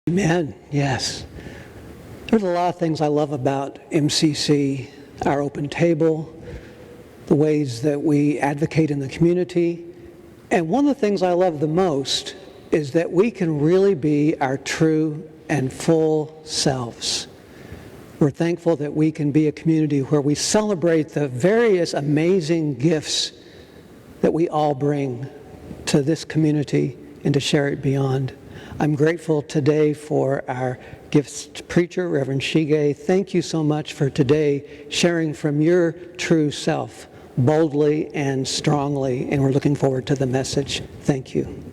Amen. Yes. There's a lot of things I love about MCC, our open table, the ways that we advocate in the community. And one of the things I love the most is that we can really be our true and full selves. We're thankful that we can be a community where we celebrate the various amazing gifts that we all bring to this community and to share it beyond. I'm grateful today for our guest preacher, Rev Shige. Thank you so much for today sharing from your true self, boldly and strongly, and we're looking forward to the message. Thank you.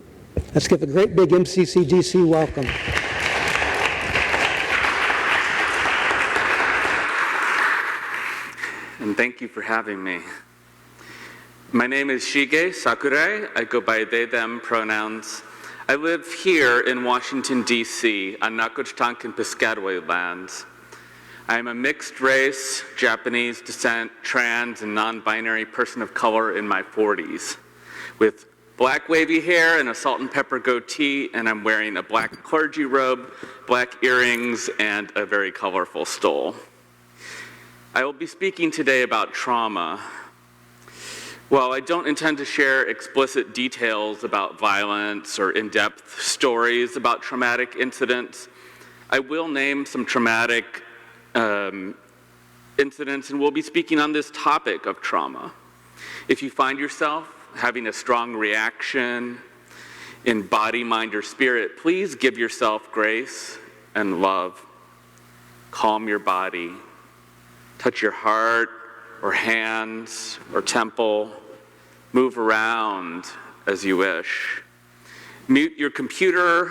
Let's give a great big MCC DC welcome. And thank you for having me. My name is Shige Sakurai. I go by they, them pronouns. I live here in Washington, D.C., on Nacotchtank Piscataway lands. I am a mixed-race, Japanese descent, trans, and non-binary person of color in my 40s, with black wavy hair and a salt and pepper goatee, and I'm wearing a black clergy robe, black earrings, and a very colorful stole. I will be speaking today about trauma. While I don't intend to share explicit details about violence or in-depth stories about traumatic incidents, I will name some traumatic incidents, and we'll be speaking on this topic of trauma. If you find yourself having a strong reaction in body, mind, or spirit, please give yourself grace and love. Calm your body. Touch your heart or hands or temple. Move around as you wish. Mute your computer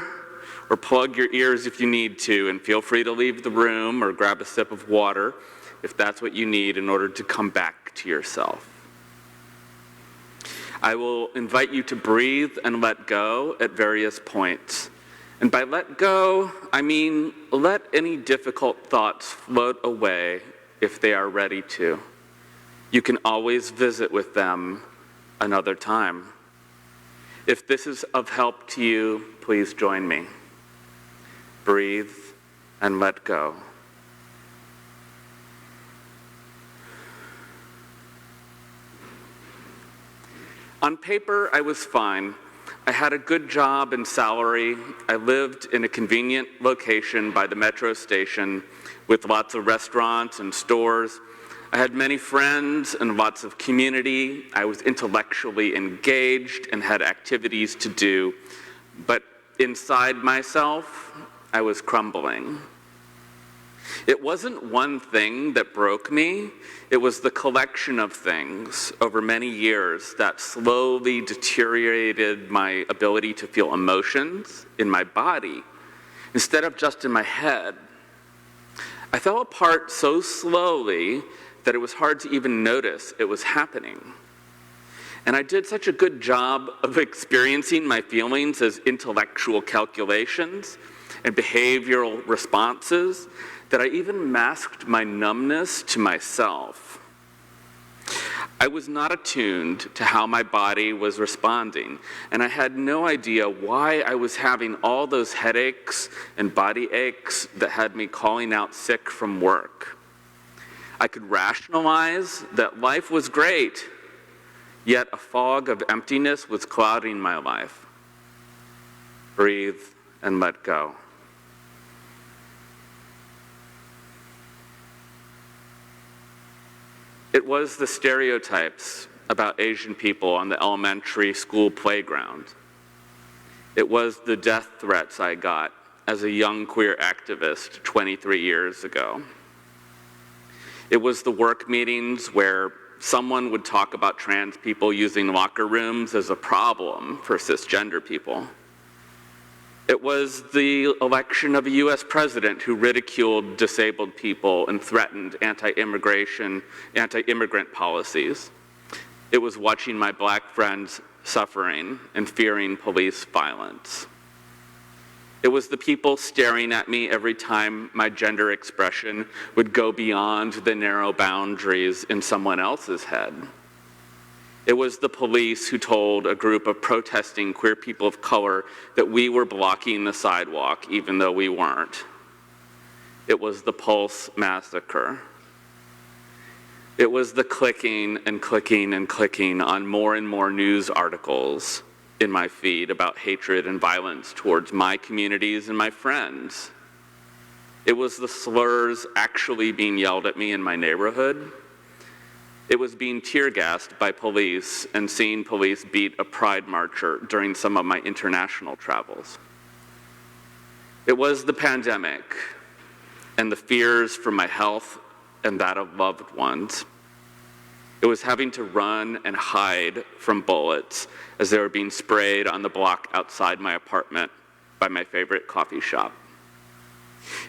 or plug your ears if you need to, and feel free to leave the room or grab a sip of water if that's what you need in order to come back to yourself. I will invite you to breathe and let go at various points. And by let go, I mean let any difficult thoughts float away if they are ready to. You can always visit with them another time. If this is of help to you, please join me. Breathe and let go. On paper, I was fine. I had a good job and salary. I lived in a convenient location by the metro station with lots of restaurants and stores. I had many friends and lots of community. I was intellectually engaged and had activities to do. But inside myself, I was crumbling. It wasn't one thing that broke me. It was the collection of things over many years that slowly deteriorated my ability to feel emotions in my body instead of just in my head. I fell apart so slowly that it was hard to even notice it was happening. And I did such a good job of experiencing my feelings as intellectual calculations and behavioral responses that I even masked my numbness to myself. I was not attuned to how my body was responding, and I had no idea why I was having all those headaches and body aches that had me calling out sick from work. I could rationalize that life was great, yet a fog of emptiness was clouding my life. Breathe and let go. It was the stereotypes about Asian people on the elementary school playground. It was the death threats I got as a young queer activist 23 years ago. It was the work meetings where someone would talk about trans people using locker rooms as a problem for cisgender people. It was the election of a US president who ridiculed disabled people and threatened anti-immigrant policies. It was watching my black friends suffering and fearing police violence. It was the people staring at me every time my gender expression would go beyond the narrow boundaries in someone else's head. It was the police who told a group of protesting queer people of color that we were blocking the sidewalk, even though we weren't. It was the Pulse massacre. It was the clicking and clicking and clicking on more and more news articles in my feed about hatred and violence towards my communities and my friends. It was the slurs actually being yelled at me in my neighborhood. It was being tear-gassed by police and seeing police beat a pride marcher during some of my international travels. It was the pandemic and the fears for my health and that of loved ones. It was having to run and hide from bullets as they were being sprayed on the block outside my apartment by my favorite coffee shop.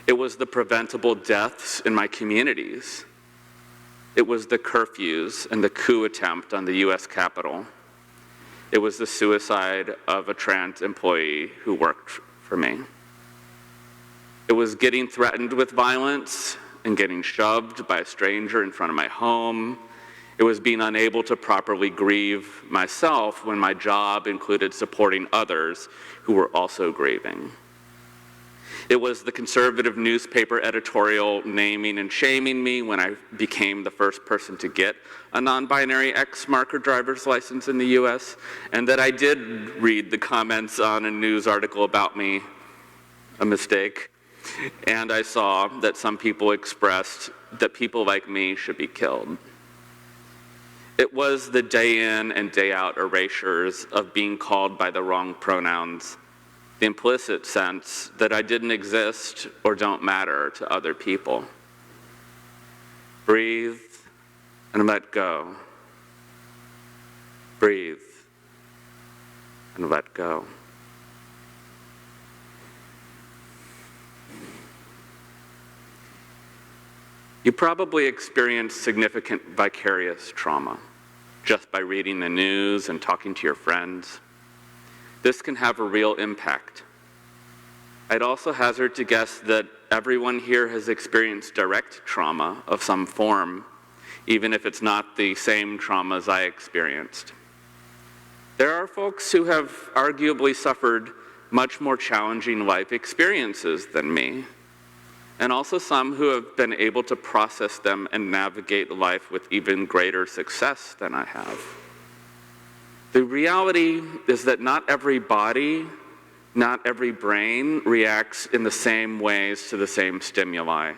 It was the preventable deaths in my communities. It was the curfews and the coup attempt on the US Capitol. It was the suicide of a trans employee who worked for me. It was getting threatened with violence and getting shoved by a stranger in front of my home. It was being unable to properly grieve myself when my job included supporting others who were also grieving. It was the conservative newspaper editorial naming and shaming me when I became the first person to get a non-binary X marker driver's license in the US, and that I did read the comments on a news article about me, a mistake, and I saw that some people expressed that people like me should be killed. It was the day in and day out erasures of being called by the wrong pronouns, the implicit sense that I didn't exist or don't matter to other people. Breathe and let go. Breathe and let go. You probably experienced significant vicarious trauma just by reading the news and talking to your friends. This can have a real impact. I'd also hazard to guess that everyone here has experienced direct trauma of some form, even if it's not the same trauma as I experienced. There are folks who have arguably suffered much more challenging life experiences than me, and also some who have been able to process them and navigate life with even greater success than I have. The reality is that not every body, not every brain reacts in the same ways to the same stimuli.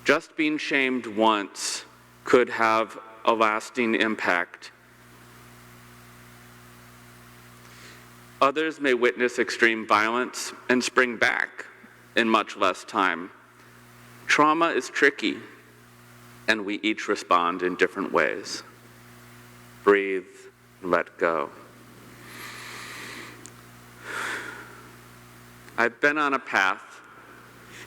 Just being shamed once could have a lasting impact. Others may witness extreme violence and spring back in much less time. Trauma is tricky, and we each respond in different ways. Breathe. Let go. I've been on a path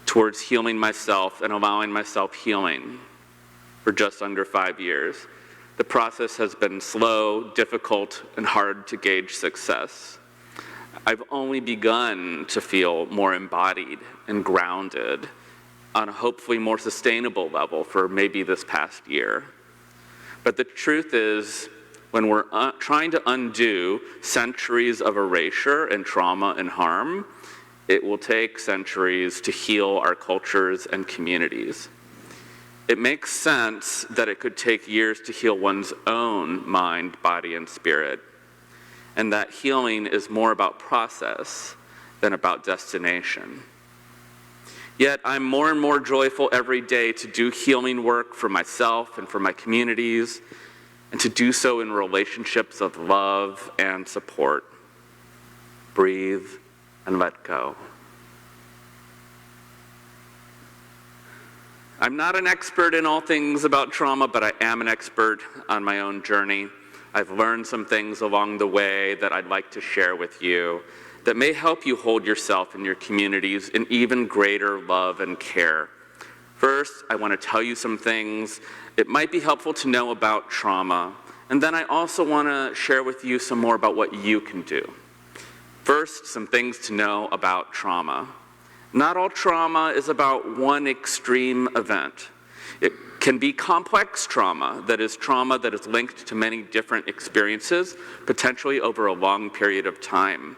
towards healing myself and allowing myself healing for just under 5 years. The process has been slow, difficult, and hard to gauge success. I've only begun to feel more embodied and grounded on a hopefully more sustainable level for maybe this past year. But the truth is, when we're trying to undo centuries of erasure and trauma and harm, it will take centuries to heal our cultures and communities. It makes sense that it could take years to heal one's own mind, body, and spirit, and that healing is more about process than about destination. Yet I'm more and more joyful every day to do healing work for myself and for my communities, and to do so in relationships of love and support. Breathe and let go. I'm not an expert in all things about trauma, but I am an expert on my own journey. I've learned some things along the way that I'd like to share with you that may help you hold yourself and your communities in even greater love and care. First, I want to tell you some things it might be helpful to know about trauma, and then I also want to share with you some more about what you can do. First, some things to know about trauma. Not all trauma is about one extreme event. It can be complex trauma that is linked to many different experiences, potentially over a long period of time.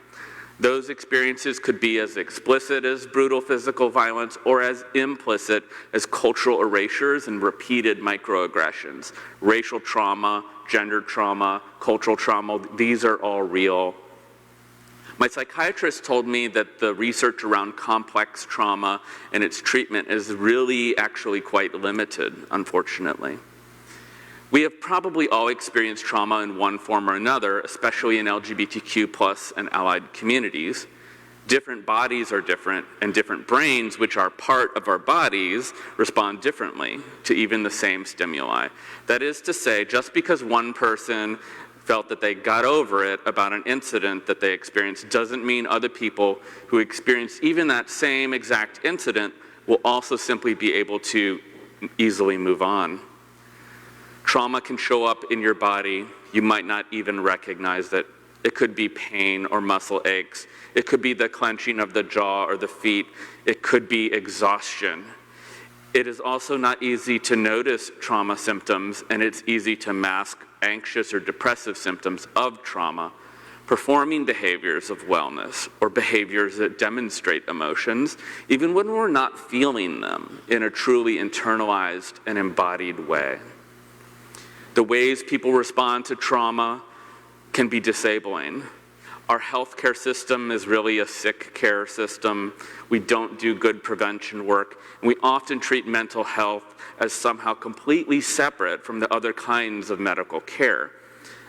Those experiences could be as explicit as brutal physical violence or as implicit as cultural erasures and repeated microaggressions. Racial trauma, gender trauma, cultural trauma, these are all real. My psychiatrist told me that the research around complex trauma and its treatment is really actually quite limited, unfortunately. We have probably all experienced trauma in one form or another, especially in LGBTQ+ and allied communities. Different bodies are different, and different brains, which are part of our bodies, respond differently to even the same stimuli. That is to say, just because one person felt that they got over it about an incident that they experienced doesn't mean other people who experience even that same exact incident will also simply be able to easily move on. Trauma can show up in your body. You might not even recognize it. It could be pain or muscle aches. It could be the clenching of the jaw or the feet. It could be exhaustion. It is also not easy to notice trauma symptoms, and it's easy to mask anxious or depressive symptoms of trauma, performing behaviors of wellness or behaviors that demonstrate emotions, even when we're not feeling them in a truly internalized and embodied way. The ways people respond to trauma can be disabling. Our healthcare system is really a sick care system. We don't do good prevention work. And we often treat mental health as somehow completely separate from the other kinds of medical care.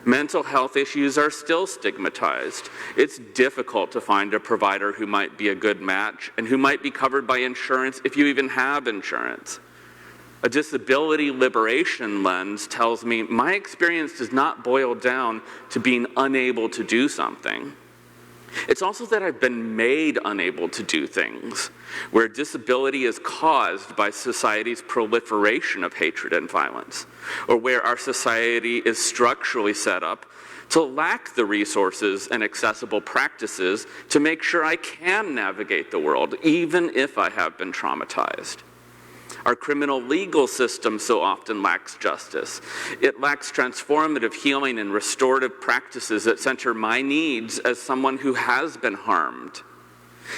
Mental health issues are still stigmatized. It's difficult to find a provider who might be a good match and who might be covered by insurance if you even have insurance. A disability liberation lens tells me my experience does not boil down to being unable to do something. It's also that I've been made unable to do things, where disability is caused by society's proliferation of hatred and violence, or where our society is structurally set up to lack the resources and accessible practices to make sure I can navigate the world, even if I have been traumatized. Our criminal legal system so often lacks justice. It lacks transformative healing and restorative practices that center my needs as someone who has been harmed.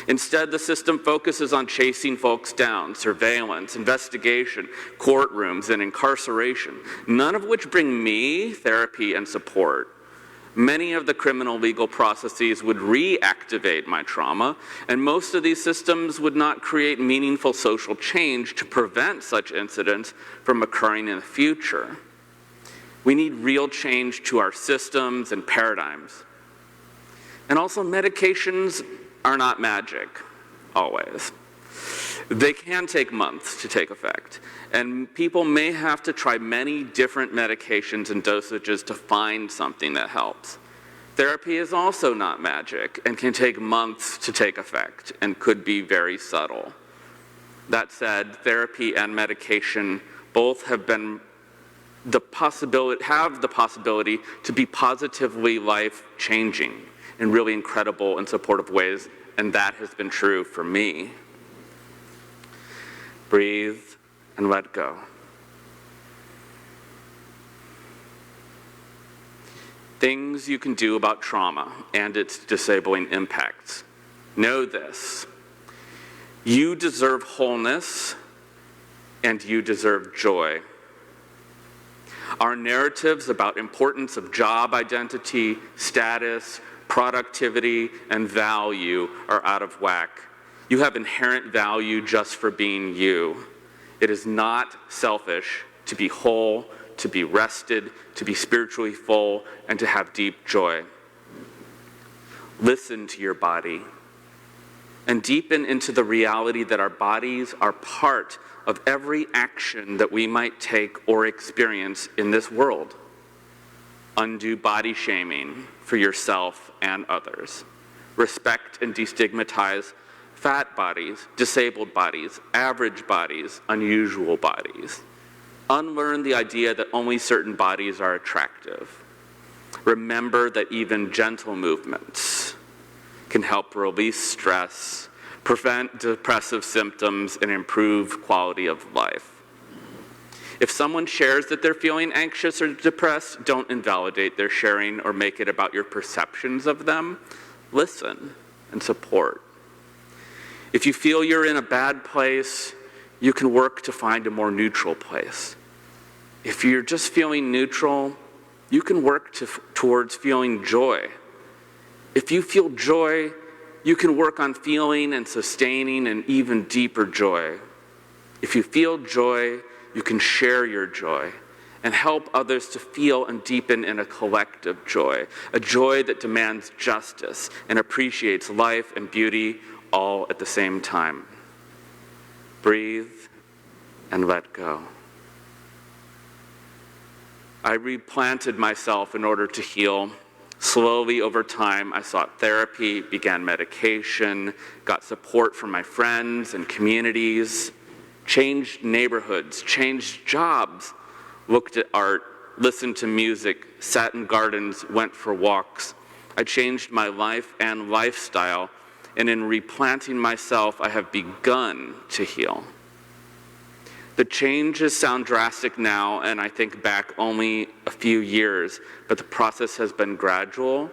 Instead, the system focuses on chasing folks down, surveillance, investigation, courtrooms, and incarceration, none of which bring me therapy and support. Many of the criminal legal processes would reactivate my trauma, and most of these systems would not create meaningful social change to prevent such incidents from occurring in the future. We need real change to our systems and paradigms. And also, medications are not magic, always. They can take months to take effect, and people may have to try many different medications and dosages to find something that helps. Therapy is also not magic and can take months to take effect and could be very subtle. That said, therapy and medication both have the possibility to be positively life-changing in really incredible and supportive ways, and that has been true for me. Breathe and let go. Things you can do about trauma and its disabling impacts. Know this: you deserve wholeness and you deserve joy. Our narratives about importance of job identity, status, productivity, and value are out of whack. You have inherent value just for being you. It is not selfish to be whole, to be rested, to be spiritually full, and to have deep joy. Listen to your body and deepen into the reality that our bodies are part of every action that we might take or experience in this world. Undo body shaming for yourself and others. Respect and destigmatize fat bodies, disabled bodies, average bodies, unusual bodies. Unlearn the idea that only certain bodies are attractive. Remember that even gentle movements can help release stress, prevent depressive symptoms, and improve quality of life. If someone shares that they're feeling anxious or depressed, don't invalidate their sharing or make it about your perceptions of them. Listen and support. If you feel you're in a bad place, you can work to find a more neutral place. If you're just feeling neutral, you can work towards feeling joy. If you feel joy, you can work on feeling and sustaining an even deeper joy. If you feel joy, you can share your joy and help others to feel and deepen in a collective joy, a joy that demands justice and appreciates life and beauty all at the same time. Breathe and let go. I replanted myself in order to heal. Slowly over time, I sought therapy, began medication, got support from my friends and communities, changed neighborhoods, changed jobs, looked at art, listened to music, sat in gardens, went for walks. I changed my life and lifestyle, and in replanting myself, I have begun to heal. The changes sound drastic now, and I think back only a few years, but the process has been gradual,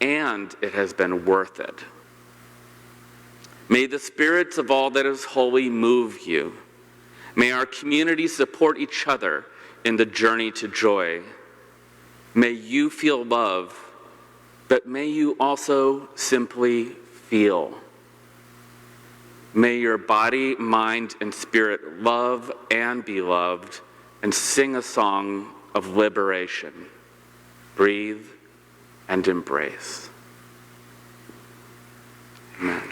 and it has been worth it. May the spirits of all that is holy move you. May our community support each other in the journey to joy. May you feel love, but may you also simply feel. May your body, mind, and spirit love and be loved, and sing a song of liberation. Breathe and embrace. Amen.